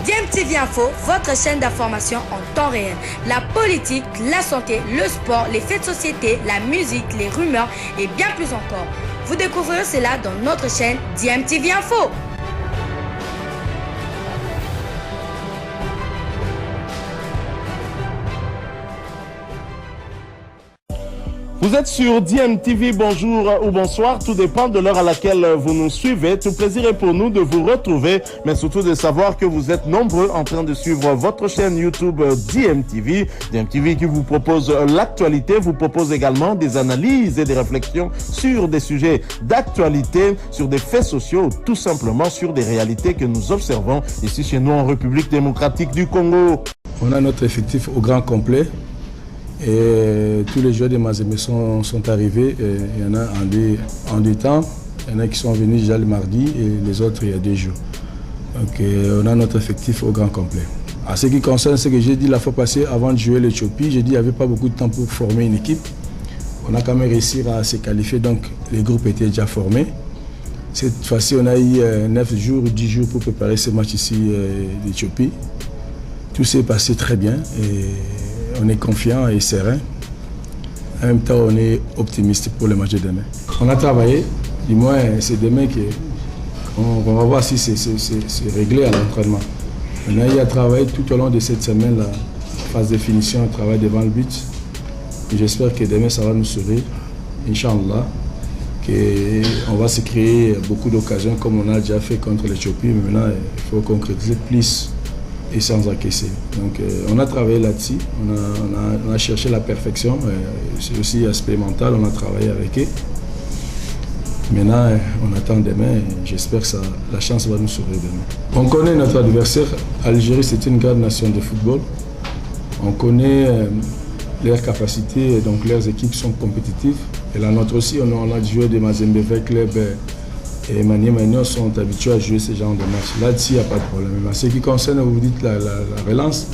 DMTV Info, votre chaîne d'information en temps réel. La politique, la santé, le sport, les faits de société, la musique, les rumeurs et bien plus encore. Vous découvrirez cela dans notre chaîne DMTV Info. Vous êtes sur DMTV, bonjour ou bonsoir, tout dépend de l'heure à laquelle vous nous suivez. Tout plaisir est pour nous de vous retrouver, mais surtout de savoir que vous êtes nombreux en train de suivre votre chaîne YouTube DMTV. DMTV qui vous propose l'actualité, vous propose également des analyses et des réflexions sur des sujets d'actualité, sur des faits sociaux, tout simplement sur des réalités que nous observons ici chez nous en République démocratique du Congo. On a notre effectif au grand complet. Et tous les joueurs de Mazembe sont arrivés. Il y en a en deux temps. Il y en a qui sont venus déjà le mardi et les autres il y a 2 jours. Donc on a notre effectif au grand complet. En ce qui concerne ce que j'ai dit la fois passée avant de jouer l'Éthiopie, j'ai dit qu'il n'y avait pas beaucoup de temps pour former une équipe. On a quand même réussi à se qualifier, donc les groupes étaient déjà formés. Cette fois-ci, on a eu 9 jours ou 10 jours pour préparer ce match ici d'Éthiopie. Tout s'est passé très bien. Et on est confiant et serein. En même temps, on est optimiste pour le match de demain. On a travaillé, du moins c'est demain qu'on va voir si c'est réglé à l'entraînement. On a eu à travailler tout au long de cette semaine, la phase de finition, on travaille devant le but. J'espère que demain ça va nous sourire, Inch'Allah, qu'on va se créer beaucoup d'occasions comme on a déjà fait contre l'Éthiopie. Mais maintenant, il faut concrétiser plus et sans encaisser. Donc on a travaillé là-dessus, on a cherché la perfection, c'est aussi l'aspect mental, on a travaillé avec eux. Maintenant, on attend demain et j'espère que la chance va nous sourire demain. On connaît notre adversaire, Algérie c'est une grande nation de football. On connaît leurs capacités, donc leurs équipes sont compétitives. Et la nôtre aussi, on a joué des Mazembe Club et Maniema sont habitués à jouer ce genre de match. Là-dessus, il n'y a pas de problème. Mais en ce qui concerne, vous dites la relance,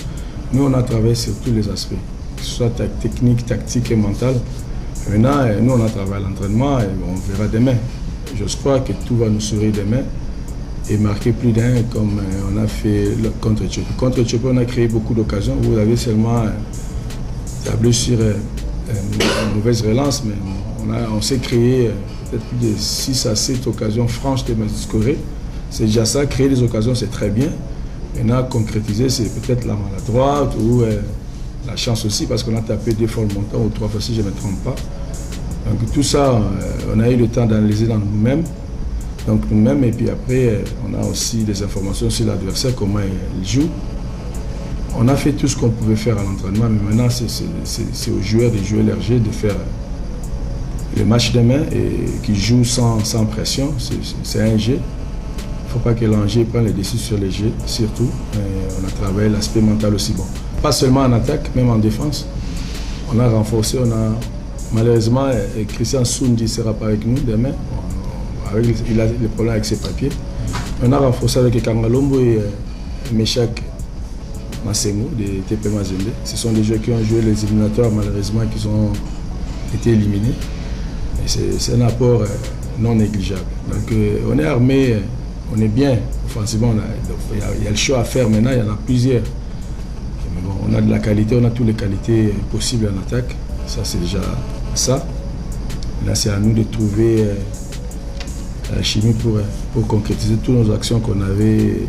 nous, on a travaillé sur tous les aspects, que ce soit technique, tactique et mental. Maintenant, nous, on a travaillé à l'entraînement et on verra demain. Je crois que tout va nous sourire demain et marquer plus d'un comme on a fait contre Éthiopie. Contre Éthiopie, on a créé beaucoup d'occasions. Vous avez seulement tablé sur une mauvaise relance, mais on s'est créé peut-être plus de 6 à 7 occasions franches de scorer. C'est déjà ça, créer des occasions c'est très bien. Maintenant, concrétiser c'est peut-être la maladroite ou la chance aussi parce qu'on a tapé 2 fois le montant ou 3 fois si je ne me trompe pas. Donc tout ça, on a eu le temps d'analyser dans nous-mêmes. Donc nous-mêmes et puis après, on a aussi des informations sur l'adversaire, comment il joue. On a fait tout ce qu'on pouvait faire à l'entraînement, mais maintenant c'est aux joueurs de jouer leur jeu, de faire le match demain et qui joue sans pression, c'est un jeu. Il ne faut pas que l'enjeu prenne le dessus sur les jeux, surtout. On a travaillé l'aspect mental aussi bon. Pas seulement en attaque, même en défense. On a renforcé, malheureusement, Christian Soundi ne sera pas avec nous demain. Il a des problèmes avec ses papiers. On a renforcé avec Kangalombo et Meshak Massemo de TP Mazembe. Ce sont des joueurs qui ont joué les éliminatoires, malheureusement, qui ont été éliminés. C'est un apport non négligeable. Donc on est armé, on est bien offensivement. Il y a le choix à faire maintenant, il y en a plusieurs. Mais bon, on a de la qualité, on a toutes les qualités possibles en attaque. Ça c'est déjà ça. Là c'est à nous de trouver la chimie pour concrétiser toutes nos actions qu'on avait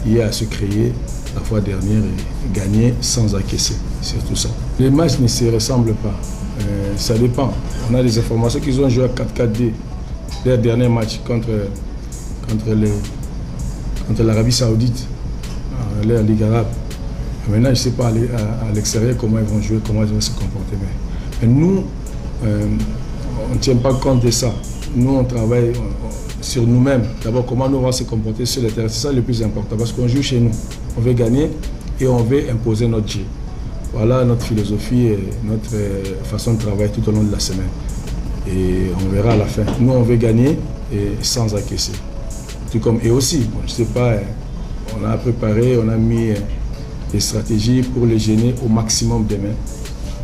eu à se créer la fois dernière et gagner sans encaisser. C'est tout ça. Les matchs ne se ressemblent pas. Ça dépend. On a des informations qu'ils ont joué à 4-4-2 leur dernier match contre l'Arabie Saoudite, leur Ligue arabe. Maintenant, je ne sais pas à l'extérieur comment ils vont jouer, comment ils vont se comporter. Mais nous, on ne tient pas compte de ça. Nous, on travaille sur nous-mêmes. D'abord, comment nous allons se comporter sur le terrain. C'est ça le plus important parce qu'on joue chez nous. On veut gagner et on veut imposer notre jeu. Voilà notre philosophie et notre façon de travailler tout au long de la semaine. Et on verra à la fin. Nous, on veut gagner et sans encaisser. Tout comme eux aussi. Bon, je ne sais pas, on a préparé, on a mis des stratégies pour les gêner au maximum demain.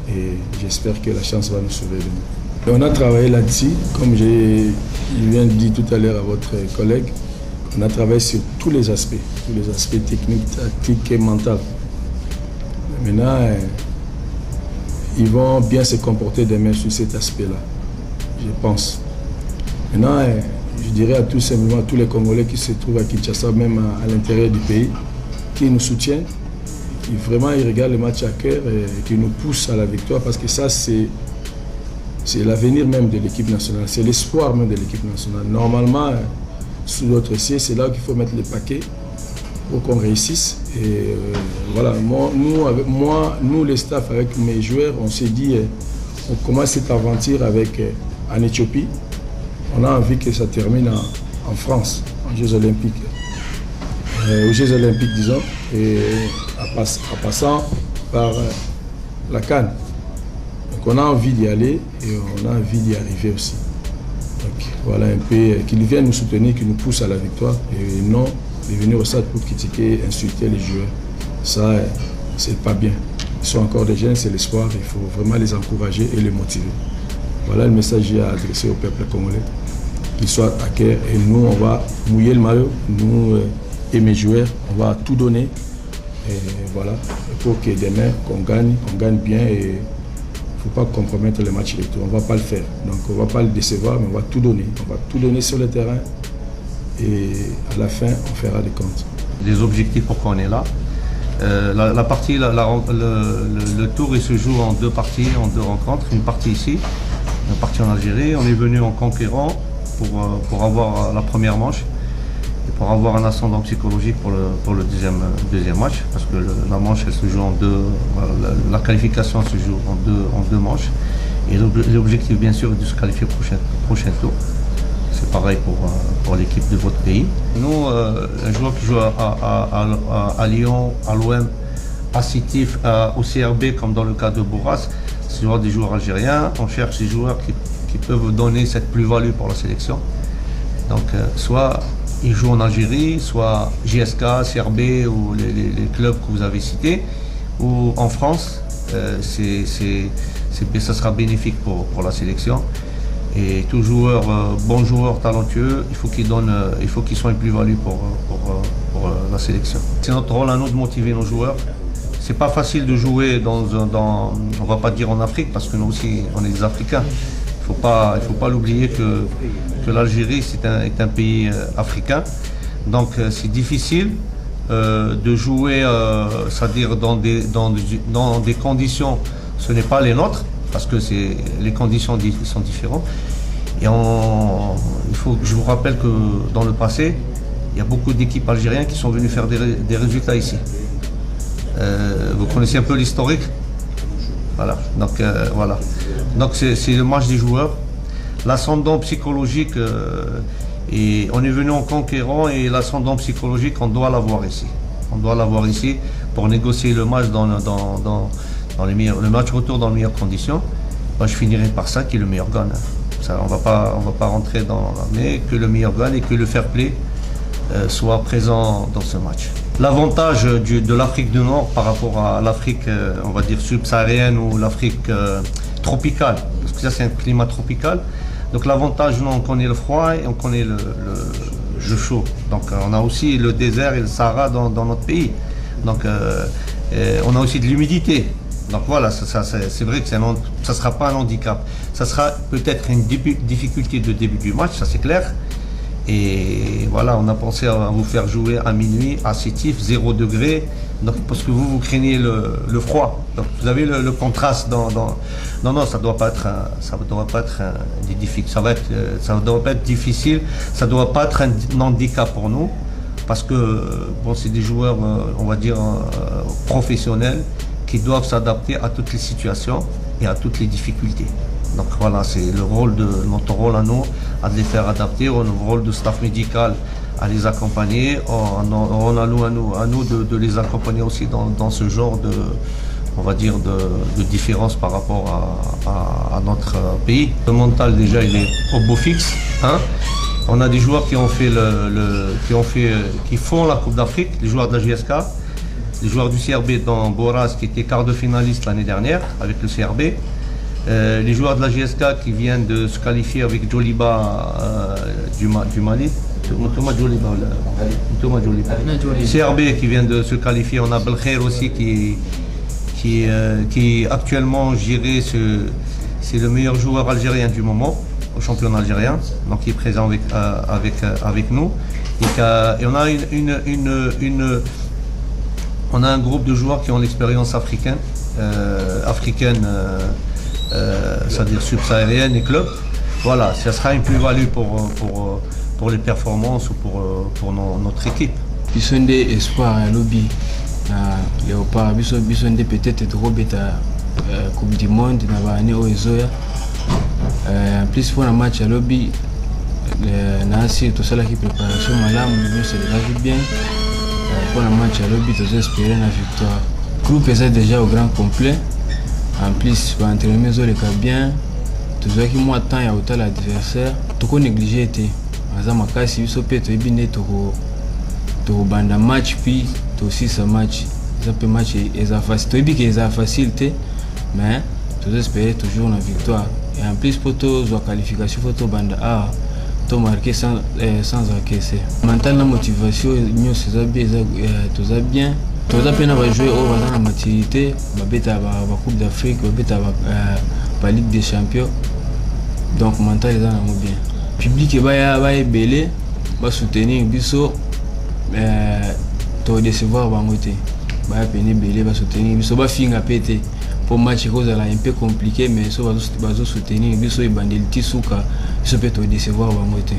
Et j'espère que la chance va nous sauver demain. Et on a travaillé là-dessus, comme je viens de dire tout à l'heure à votre collègue, On a travaillé sur tous les aspects techniques, tactiques et mentaux. Maintenant, ils vont bien se comporter demain sur cet aspect-là, je pense. Maintenant, je dirais à tout simplement à tous les Congolais qui se trouvent à Kinshasa, même à l'intérieur du pays, qui nous soutiennent, qui vraiment ils regardent le match à cœur et qui nous poussent à la victoire, parce que ça, c'est l'avenir même de l'équipe nationale, c'est l'espoir même de l'équipe nationale. Normalement, sous notre ciel, c'est là qu'il faut mettre les paquets pour qu'on réussisse. Et voilà, nous les staffs, avec mes joueurs, on s'est dit, on commence cette aventure en Éthiopie. On a envie que ça termine en France, aux Jeux Olympiques. Aux Jeux Olympiques, disons, et en passant par la CAN. Donc on a envie d'y aller et on a envie d'y arriver aussi. Donc voilà un peu, qu'ils viennent nous soutenir, qu'ils nous poussent à la victoire et non de venir au stade pour critiquer, insulter les joueurs. Ça, c'est pas bien. Ils sont encore des jeunes, c'est l'espoir, il faut vraiment les encourager et les motiver. Voilà le message que j'ai à adresser au peuple congolais, qu'ils soient à cœur et nous, on va mouiller le maillot, nous et mes joueurs, on va tout donner. Et voilà, pour que demain, qu'on gagne bien et il ne faut pas compromettre le match retour. On ne va pas le faire. Donc on ne va pas le décevoir, mais on va tout donner. On va tout donner sur le terrain et à la fin, on fera des comptes. Les objectifs pourquoi on est là. La partie, le tour, il se joue en deux parties, en deux rencontres. Une partie ici, une partie en Algérie. On est venu en conquérant pour avoir la première manche et pour avoir un ascendant psychologique pour le deuxième match, parce que la manche, elle se joue en deux. La qualification se joue en deux manches. Et l'objectif, bien sûr, est de se qualifier au prochain tour. C'est pareil pour l'équipe de votre pays. Nous, un joueur qui joue à Lyon, à l'OM, à Sétif, au CRB, comme dans le cas de Bourras, c'est des joueurs algériens. On cherche des joueurs qui peuvent donner cette plus-value pour la sélection. Donc, soit ils jouent en Algérie, soit JSK, CRB ou les clubs que vous avez cités, ou en France, ça sera bénéfique pour la sélection. Et tout joueur, bon joueur talentueux, il faut qu'ils soient une plus-value pour la sélection. C'est notre rôle à nous de motiver nos joueurs. C'est pas facile de jouer on va pas dire en Afrique, parce que nous aussi on est des Africains. Il faut pas l'oublier que l'Algérie est un pays africain. Donc c'est difficile de jouer, c'est-à-dire dans des conditions, ce n'est pas les nôtres, parce que les conditions sont différentes. Et je vous rappelle que dans le passé, il y a beaucoup d'équipes algériennes qui sont venues faire des résultats ici. Vous connaissez un peu l'historique. Voilà. Donc c'est le match des joueurs. L'ascendant psychologique, et on est venu en conquérant, et l'ascendant psychologique, on doit l'avoir ici. On doit l'avoir ici pour négocier le match le match retour dans les meilleures conditions. Moi, je finirai par ça, qui est le meilleur gagne. Ça, on va pas rentrer mais que le meilleur gagne et que le fair play soit présent dans ce match. L'avantage de l'Afrique du Nord par rapport à l'Afrique, on va dire subsaharienne, ou l'Afrique tropicale, parce que ça c'est un climat tropical. Donc l'avantage, nous, on connaît le froid et on connaît le chaud. Donc on a aussi le désert et le Sahara dans notre pays. Donc on a aussi de l'humidité. Donc voilà, c'est vrai que ça ne sera pas un handicap. Ça sera peut-être une difficulté de début du match, ça c'est clair. Et voilà, on a pensé à vous faire jouer à minuit, à Sétif, 0 degré, donc, parce que vous craignez le froid. Donc vous avez le contraste Non, ça ne doit pas être difficile, ça ne doit pas être un handicap pour nous, parce que c'est des joueurs, on va dire, professionnels, qui doivent s'adapter à toutes les situations et à toutes les difficultés. Donc voilà, c'est notre rôle à nous, à les faire adapter, notre rôle de staff médical à les accompagner, on a à nous de les accompagner aussi dans ce genre on va dire de différence par rapport à notre pays. Le mental déjà il est au beau fixe. Hein. On a des joueurs qui font la Coupe d'Afrique, les joueurs de la JSK, les joueurs du CRB dans Boras qui était quart de finaliste l'année dernière avec le CRB. Les joueurs de la JSK qui viennent de se qualifier avec Djoliba du Mali. CRB qui vient de se qualifier. On a Belkhair aussi qui actuellement, je dirais, c'est le meilleur joueur algérien du moment au championnat algérien, donc il est présent avec nous. Et on a on a un groupe de joueurs qui ont l'expérience africaine, c'est-à-dire subsaharienne et club. Voilà, ça sera une plus-value pour les performances ou pour notre équipe. Ils sont des espoirs à lobby. Léopard, ils sont des peut-être trop bêta Coupe du Monde, n'avait au Ezoya. En plus pour un match à lobby, Nassi tout ça qui préparation madame, nous c'est déjà bien. Pour un match à lobby, nous espérons la victoire. Le groupe est déjà au grand complet. En plus, pour entraîner les autres bien. Tout ça qui moi temps ya autant l'adversaire tout qu'on négligé était azama kasi biso pe to ibine to banda match puis to aussi ce match ça peut match est facile to ibi que c'est facilité mais tout espérer toujours la victoire et en plus pour to la qualification pour to banda to marquer sans encaisser mental la motivation nous c'est bien tout ça bien tout ça peine va jouer au dans la maturité va beta va Coupe d'Afrique va beta la Ligue des Champions. Donc mental est bien. Public est belé, va soutenir biso to décevoir ba moté. Va peine belé va soutenir biso va finga pété. Pour match cause là un peu compliqué mais so va soutenir biso et bandel tisuka, so peut to décevoir ba moté.